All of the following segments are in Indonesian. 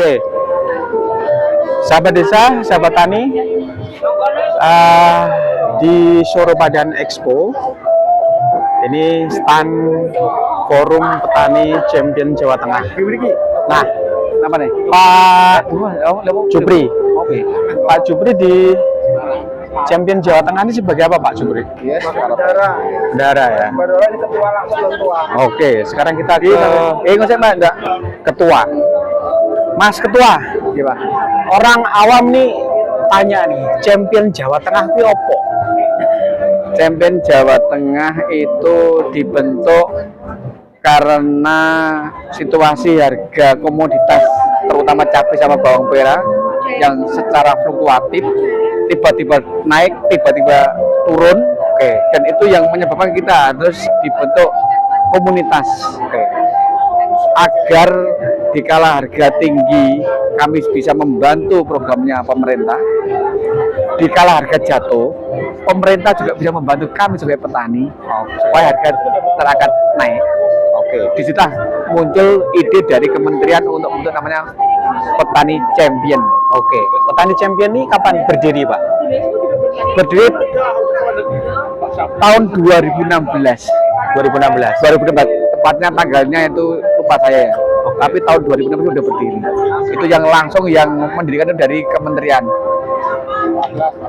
Oke, sahabat desa, sahabat tani, di Suropadan Expo ini stand Forum Petani Champion Jawa Tengah. Nah, Apa nih? Pak Jupri, Oke. Pak Jupri di Champion Jawa Tengah ini sebagai apa Pak Jupri? Yes, Bendara ya. Bendara ini ketua langsung ketua. Oke, sekarang kita ke Nggak usah Mbak, enggak. Ketua. Mas Ketua, Gimana? orang awam nih tanya nih, Champion Jawa Tengah itu apa? Champion Jawa Tengah itu dibentuk karena situasi harga komoditas terutama cabai sama bawang merah yang secara fluktuatif tiba-tiba naik, tiba-tiba turun. Oke, Dan itu yang menyebabkan kita harus dibentuk komunitas. oke. Agar dikala harga tinggi kami bisa membantu programnya pemerintah, dikala harga jatuh pemerintah juga bisa membantu kami sebagai petani supaya harga terangkat naik. Oke. Disitulah muncul ide dari kementerian untuk namanya Petani Champion. Oke. Petani Champion ini kapan berdiri, Pak? Berdiri tahun 2016. 2016. Tepatnya tanggalnya itu lupa saya ya. Tapi tahun 2016 udah berdiri. Itu yang langsung yang mendirikan dari kementerian.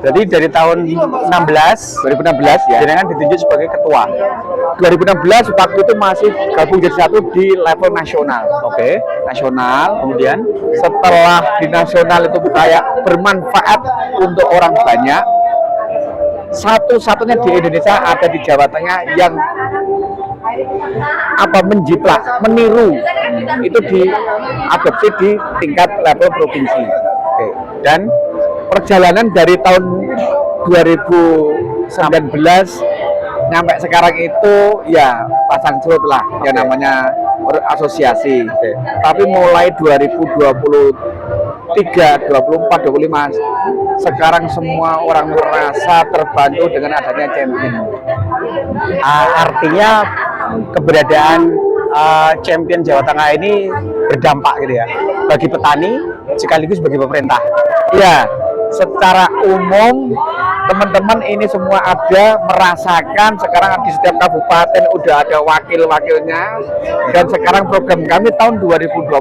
Jadi dari tahun 2016 ya. jenengan ditunjuk sebagai ketua. 2016 waktu itu masih gabung jadi satu di level nasional. Oke. Nasional. Kemudian Setelah di nasional itu kayak bermanfaat untuk orang banyak, satu-satunya di Indonesia ada di Jawa Tengah yang menjiplak, meniru itu diadopsi di tingkat level provinsi. oke. Dan perjalanan dari tahun 2019 nyampe sekarang itu ya pasang surut lah, ya namanya asosiasi. Tapi mulai 2023, 24, 25 sekarang semua orang merasa terbantu dengan adanya champion. Artinya keberadaan Champion Jawa Tengah ini berdampak gitu ya bagi petani sekaligus bagi pemerintah. Ya, secara umum teman-teman ini semua ada merasakan sekarang di setiap kabupaten udah ada wakil-wakilnya, dan sekarang program kami tahun 2025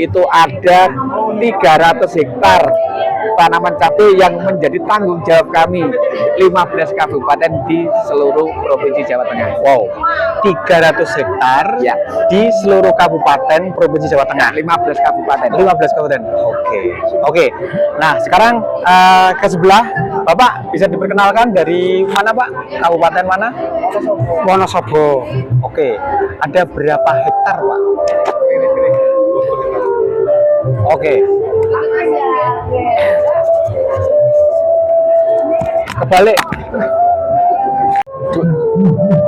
itu ada 300 hektar tanaman cabai yang menjadi tanggung jawab kami 15 kabupaten di seluruh provinsi Jawa Tengah. Wow, 300 hektar Ya. di seluruh kabupaten provinsi Jawa Tengah. 15 kabupaten. 15 kabupaten. Oke. Oke. Nah, sekarang ke sebelah Bapak bisa diperkenalkan dari mana, Pak? Kabupaten mana? Wonosobo. Oke. Ada berapa hektar, Pak? Oke. Kebalik.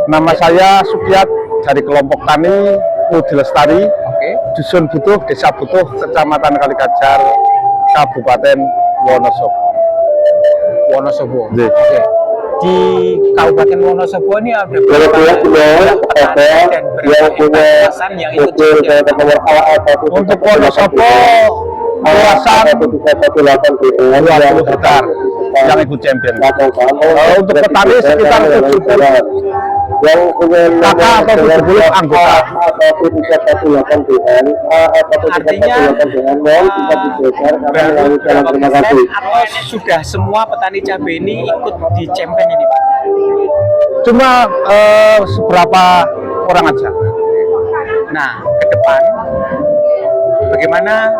Nama saya Sukiat dari kelompok tani Mudi Lestari, Oke. Dusun Butuh, Desa Butuh, Kecamatan Kalikajar, Kabupaten Wonosobo. Wonosobo. Oke. Oke. Di Kabupaten Wonosobo ini ada berapa petani dan berapa kawasan yang ikut champion? Untuk Wonosobo kawasan 20 hektar yang ikut champion. Untuk petani sekitar 70 kakak atau 70 anggota. Artinya baru berapa persen atau sudah semua petani cabai ini ikut di champion ini, Pak? Cuma seberapa orang aja. Nah, ke depan bagaimana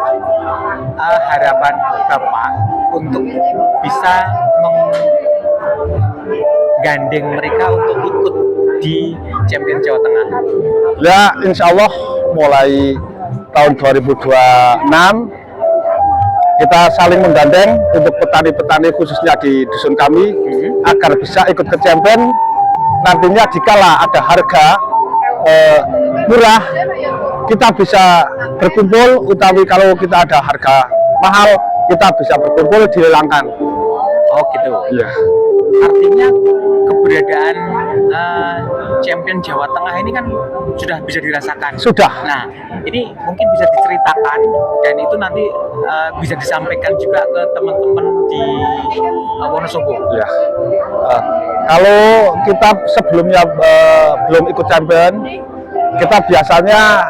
harapan Bapak untuk bisa menggandeng mereka untuk ikut di Champion Jawa Tengah? Ya, insya Allah mulai tahun 2026 kita saling menggandeng untuk petani-petani khususnya di dusun kami agar bisa ikut ke champion. Nantinya dikala ada harga murah, kita bisa berkumpul, utawi kalau kita ada harga mahal kita bisa berkumpul dilelangkan. Oh gitu. Iya. Artinya keberadaan champion Jawa Tengah ini kan sudah bisa dirasakan. Sudah. Nah, ini mungkin bisa diceritakan dan itu nanti bisa disampaikan juga ke teman-teman di Wonosobo. Ya. Kalau kita sebelumnya belum ikut champion, kita biasanya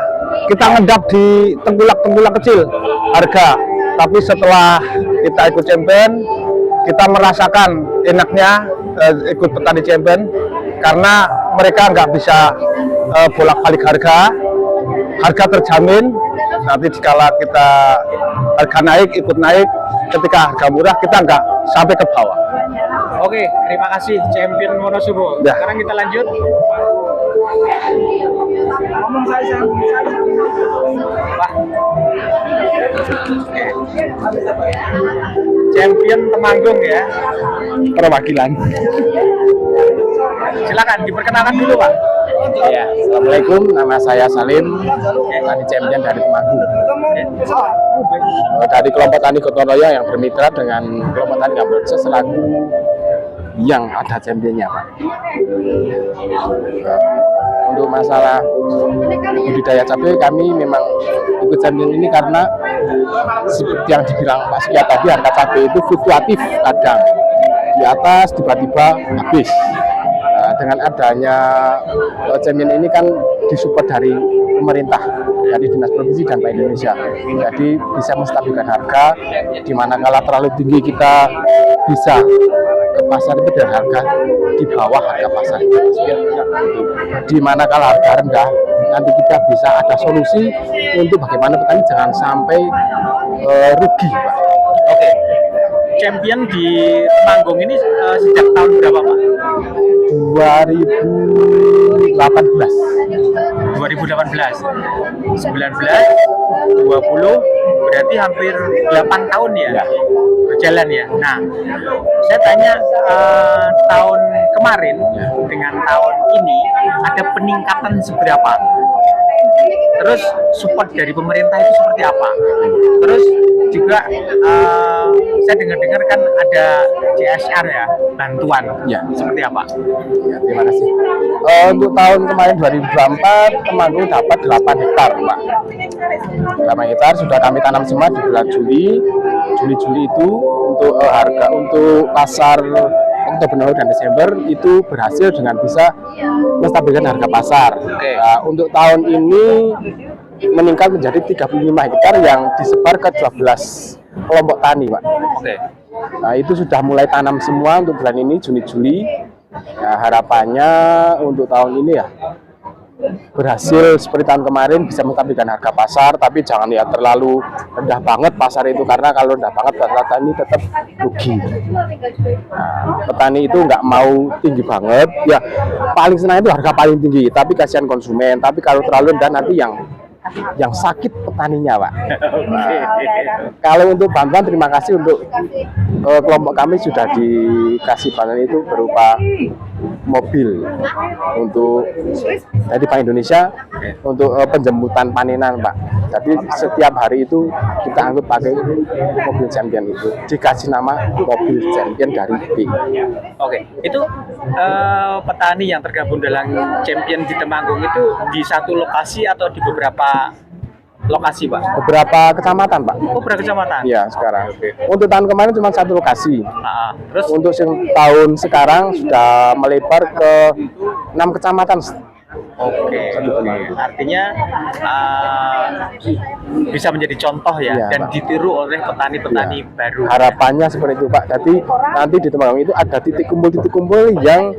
kita ngendap di tengkulak-tengkulak kecil harga. Tapi setelah kita ikut champion, kita merasakan enaknya ikut petani champion karena mereka nggak bisa bolak-balik harga terjamin. Nanti jika kita harga naik, ikut naik. Ketika harga murah, kita nggak sampai ke bawah. Oke, terima kasih champion Wonosobo. Ya. Sekarang kita lanjut. Pak. Champion Temanggung ya. Perwakilan. Silakan diperkenalkan dulu, Pak. Ya, Assalamualaikum, nama saya Salim, petani champion dari Temanggung. Dari kelompok tani Gotoroyo yang bermitra dengan kelompok tani Kamboja selaku yang ada championnya, Pak. Untuk masalah budidaya cabai, kami memang ikut champion ini karena seperti yang dibilang Pak Setia tadi, harga cabai itu fluktuatif, kadang di atas tiba-tiba habis. Dengan adanya champion ini kan disupport dari pemerintah, dari Dinas Provinsi dan Bank Indonesia. Jadi bisa menstabilkan harga, di mana kalau terlalu tinggi kita bisa ke pasar itu dengan harga di bawah harga pasar. Di mana kalau harga rendah, nanti kita bisa ada solusi untuk bagaimana petani jangan sampai rugi, Pak. Oke. Champion di Temanggung ini sejak tahun berapa, Pak? 2018. 2018, 19, 20, berarti hampir 8 tahun ya, Ya. berjalan ya. Nah, saya tanya tahun kemarin dengan tahun ini ada peningkatan seberapa? Terus support dari pemerintah itu seperti apa? Terus juga saya dengar-dengar kan ada CSR ya, bantuan. Ya. Seperti apa? Ya, terima kasih. Untuk tahun kemarin 2024, Temanggung dapat 8 hektar, Pak. 8 hektar sudah kami tanam semua di bulan Juli itu untuk harga untuk pasar Oktober, November, dan Desember itu berhasil dengan bisa menstabilkan harga pasar. Oke. Nah, untuk tahun ini meningkat menjadi 35 hektar yang disebar ke 12 kelompok tani, Pak. Oke. Nah, itu sudah mulai tanam semua untuk bulan ini, Juni-Juli. Nah, harapannya untuk tahun ini ya berhasil seperti tahun kemarin bisa menstabilkan harga pasar, tapi jangan ya terlalu rendah banget pasar itu, karena kalau rendah banget petani tetap rugi. Nah, petani itu nggak mau tinggi banget, ya paling senang itu harga paling tinggi, tapi kasihan konsumen. Tapi kalau terlalu rendah nanti yang sakit petaninya, Pak. Kalau untuk bantuan, terima kasih untuk kelompok kami sudah dikasih bantuan itu berupa mobil untuk dari Bank Indonesia untuk penjemputan panenan, Pak. Jadi setiap hari itu kita angkut pakai mobil champion itu, dikasih nama mobil champion dari B. Oke, itu petani yang tergabung dalam champion di Temanggung itu di satu lokasi atau di beberapa lokasi, Pak? Beberapa kecamatan, Pak. Oh, berapa kecamatan? Iya, sekarang. Untuk tahun kemarin cuma satu lokasi. Terus Untuk tahun sekarang sudah melebar ke 6 kecamatan. Oke. Artinya bisa menjadi contoh ya, Iya, dan Pak. ditiru oleh petani-petani Iya. baru. Harapannya seperti itu, Pak. Jadi nanti di Temanggung itu ada titik kumpul yang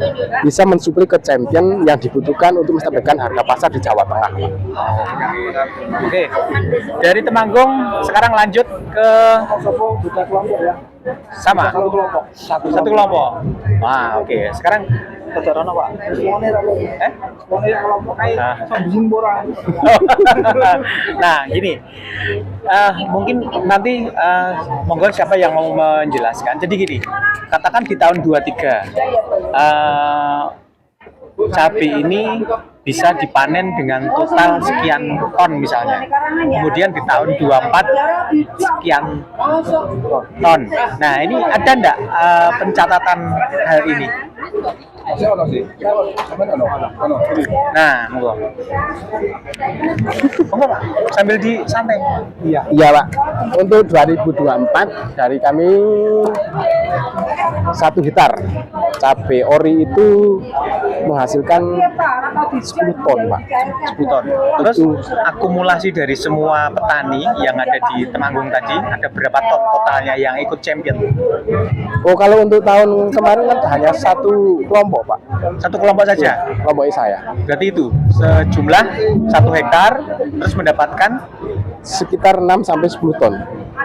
bisa mensuplai ke champion yang dibutuhkan untuk menstabilkan harga pasar di Jawa Tengah. Oke. Dari Temanggung sekarang lanjut ke sama satu kelompok. Wah, oke. Sekarang Totorono, Pak. Nah, gini. Mungkin nanti monggo siapa yang mau menjelaskan. Jadi gini, katakan di tahun 23 cabai ini bisa dipanen dengan total sekian ton misalnya. Kemudian di tahun 24 sekian ton. Nah, ini ada enggak pencatatan hal ini? Nah, monggo. Monggo Pak, sambil disantai. Iya Pak, untuk 2024 dari kami 1 hektar cabai ori itu menghasilkan 10 ton Pak. 10 ton. Terus akumulasi dari semua petani yang ada di Temanggung tadi ada berapa ton totalnya yang ikut champion? Oh kalau untuk tahun kemarin kan hanya 1 kelompok Pak, Satu kelompok saja. kelompok saya. Berarti itu sejumlah 1 hektar terus mendapatkan Sekitar 6 sampai 10 ton.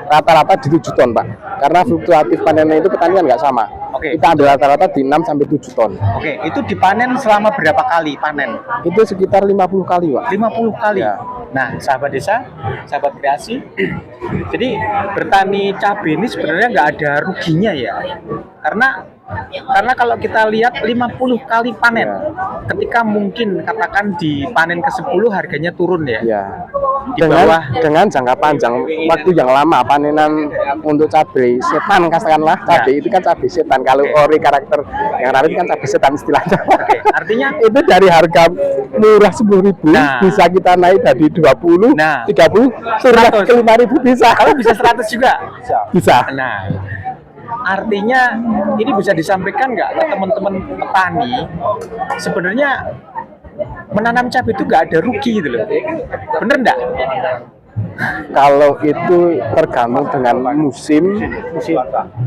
Rata-rata di 7 ton Pak. Karena fluktuatif panennya itu petani kan nggak sama. Oke. Kita ambil rata-rata di 6 sampai 7 ton. Oke, itu dipanen selama berapa kali panen? Itu sekitar 50 kali Pak. 50 kali. Ya. Nah, sahabat desa, sahabat kreasi. Jadi bertani cabai ini sebenarnya nggak ada ruginya ya. Karena kalau kita lihat 50 kali panen, ketika mungkin katakan di panen ke-10 harganya turun ya. Ya. Di bawah Dengan jangka panjang waktu yang lama panenan untuk cabai setan katakanlah. Cabai itu kan cabai setan. Kalau ori karakter yang rawit kan cabai setan istilahnya. Oke, artinya itu dari harga murah 10.000 Nah. bisa kita naik dari 20, Nah. 30, surah 100. ke 5.000 bisa. kalau bisa 100 juga. Bisa. Nah, artinya ini bisa disampaikan nggak ke teman-teman petani sebenarnya menanam cabai itu nggak ada rugi gitu loh, bener nggak? Kalau itu tergantung dengan musim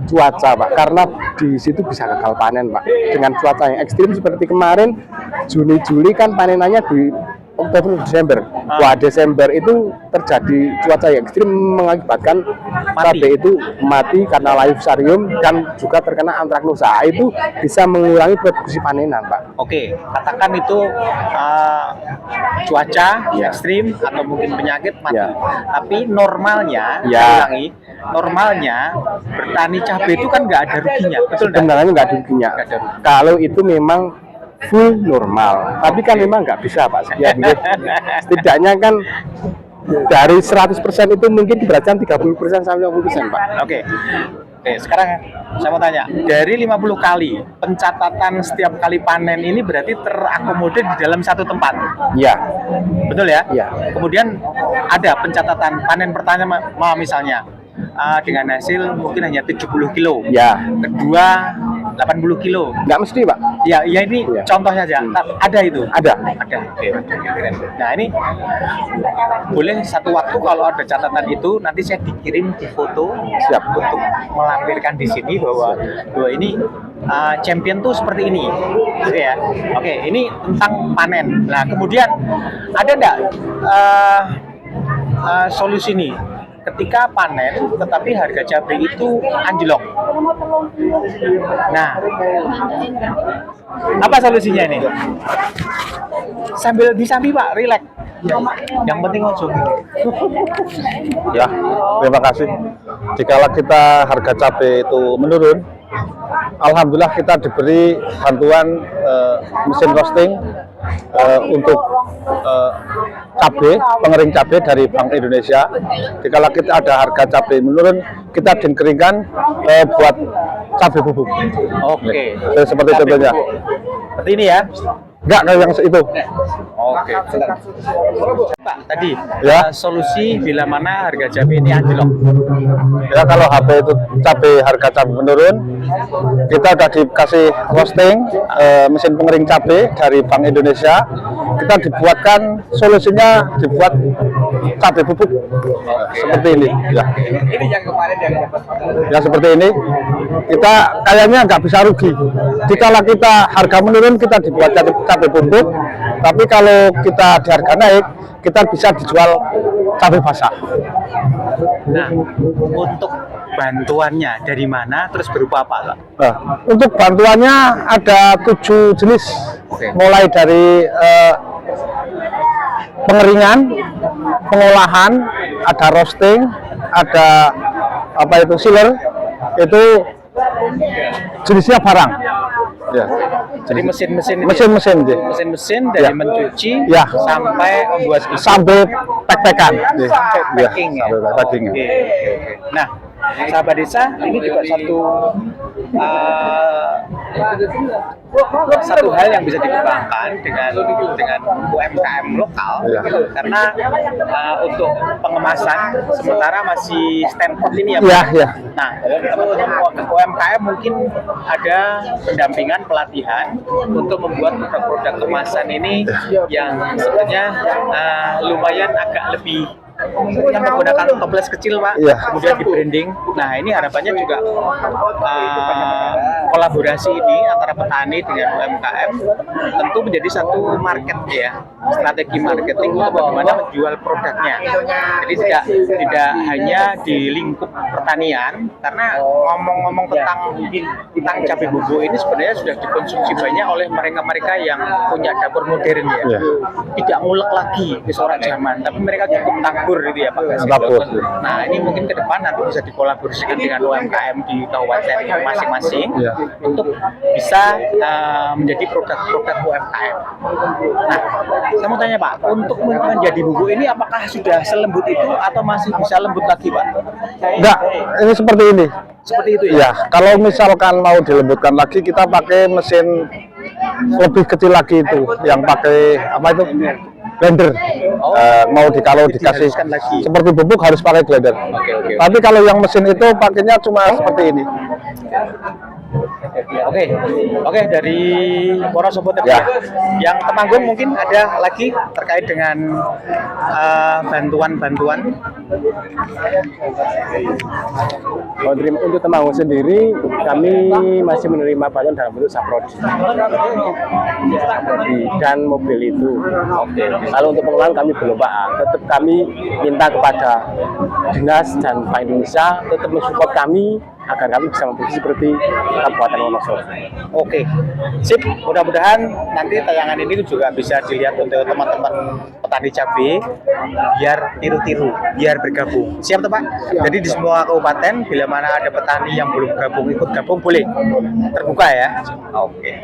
cuaca Pak, karena di situ bisa gagal panen Pak. Dengan cuaca yang ekstrim seperti kemarin Juni Juli kan panenannya di Oktober Desember. Wah Desember itu terjadi cuaca yang ekstrim mengakibatkan cabai itu mati karena layu fusarium dan juga terkena antraknosa. Itu bisa mengurangi produksi panenan Pak. Oke, katakan itu cuaca ekstrim atau mungkin penyakit mati. Ya. Tapi normalnya, Ya. saya ulangi, normalnya bertani cabai itu kan nggak ada ruginya, betul nggak? Sebenarnya nggak ada ruginya. Nggak ada rugi. Kalau itu memang full normal, tapi kan memang nggak bisa Pak. Ya, setidaknya kan dari 100% itu mungkin diberatkan 30% sampai 50% Pak. Oke. Oke, sekarang saya mau tanya, dari 50 kali pencatatan setiap kali panen ini berarti terakomodir di dalam satu tempat, Ya, betul ya? ya. Kemudian ada pencatatan panen pertama misalnya dengan hasil mungkin hanya 70 kilo, Ya, kedua 80 kilo. nggak mesti Pak. Ya ini Ya. contoh saja. Ada itu. Ada. Oke, keren. Nah ini boleh satu waktu kalau ada catatan itu nanti saya dikirim di foto. Siap. Untuk melampirkan di sini bahwa ini champion tuh seperti ini, gitu ya. Oke, ini tentang panen. Nah kemudian ada enggak solusi nih? Ketika panen, tetapi harga cabai itu anjlok. Nah, apa solusinya ini? Sambil disambi Pak, relax. Yang penting ojo. Ya, terima kasih. Jikalau kita harga cabai itu menurun, alhamdulillah kita diberi bantuan mesin roasting untuk cabai, pengering cabai dari Bank Indonesia. Jikalau kita ada harga cabai menurun, kita dikeringkan buat cabai bubuk. Oke. Seperti contohnya. Seperti ini ya. Enggak kayak yang itu. Oke. Pak, tadi Ya. solusi bila mana harga cabai ini anjlok. Ya kalau HP itu harga cabai menurun, kita udah dikasih roasting mesin pengering cabai dari Bank Indonesia. Kita dibuatkan solusinya dibuat cabai bubuk seperti ini. Ya. Ini yang kemarin yang Ya seperti ini. Kita kayaknya nggak bisa rugi. Jikalau kita harga menurun kita dibuat cabai bubuk, tapi kalau kita di harga naik kita bisa dijual cabai basah. Nah, untuk bantuannya dari mana terus berupa apa, Pak? Nah, untuk bantuannya ada 7 jenis, mulai dari pengeringan, pengolahan, ada roasting, ada apa itu sealer, itu jenisnya barang. Ya. Jadi mesin-mesin ini, Mesin-mesin deh. mesin-mesin dari Ya. mencuci Ya. sampai membuat Sampai pek-pekan. sampai packing ya. Sampai packing. Oke. Nah, sahabat desa, ini juga satu satu hal yang bisa dikembangkan dengan UMKM lokal, karena untuk pengemasan sementara masih standpoint ini ya Pak. Ya. Nah, teman-teman UMKM mungkin ada pendampingan pelatihan untuk membuat produk-produk kemasan ini yang sebenarnya lumayan agak lebih yang menggunakan toples kecil Pak, kemudian di branding. Nah ini harapannya juga kolaborasi ini antara petani dengan UMKM tentu menjadi satu market ya, strategi marketing untuk bagaimana menjual produknya. Jadi tidak hanya di lingkup pertanian, karena ngomong-ngomong tentang cabai bubuk ini sebenarnya sudah dikonsumsi banyak oleh mereka-mereka yang punya dapur modern ya. Tidak ngulek lagi di sorak zaman, tapi mereka cukup tabur gitu ya Pak. Nah ini mungkin ke depan nanti bisa dikolaborasikan dengan UMKM di kabupaten masing-masing untuk bisa menjadi produk-produk UMKM. Nah, saya mau tanya Pak, untuk menjadi bubuk ini apakah sudah selembut itu atau masih bisa lembut lagi Pak? Enggak, ini seperti ini. Seperti itu ya? Ya, kalau misalkan mau dilembutkan lagi kita pakai mesin lebih kecil lagi itu, yang pakai apa itu? Blender. Kalau dikasih seperti bubuk harus pakai blender. Tapi kalau yang mesin itu pakainya cuma seperti ini. Oke, dari Wonosobo TV. Yang Temanggung mungkin ada lagi terkait dengan bantuan-bantuan. Untuk Temanggung sendiri, kami masih menerima bantuan dalam bentuk saprodi dan mobil itu. Kalau untuk pengelolaan kami belum Pak, tetap kami minta kepada dinas dan Bank Indonesia tetap mensupport kami agar kami bisa memproduksi seperti Kabupaten Wonosobo. Oke, sip. Mudah-mudahan nanti tayangan ini juga bisa dilihat untuk teman-teman petani cabai, biar tiru-tiru, biar bergabung. Siap Pak? Jadi di semua kabupaten, bila mana ada petani yang belum gabung, ikut gabung boleh, terbuka ya. Oke.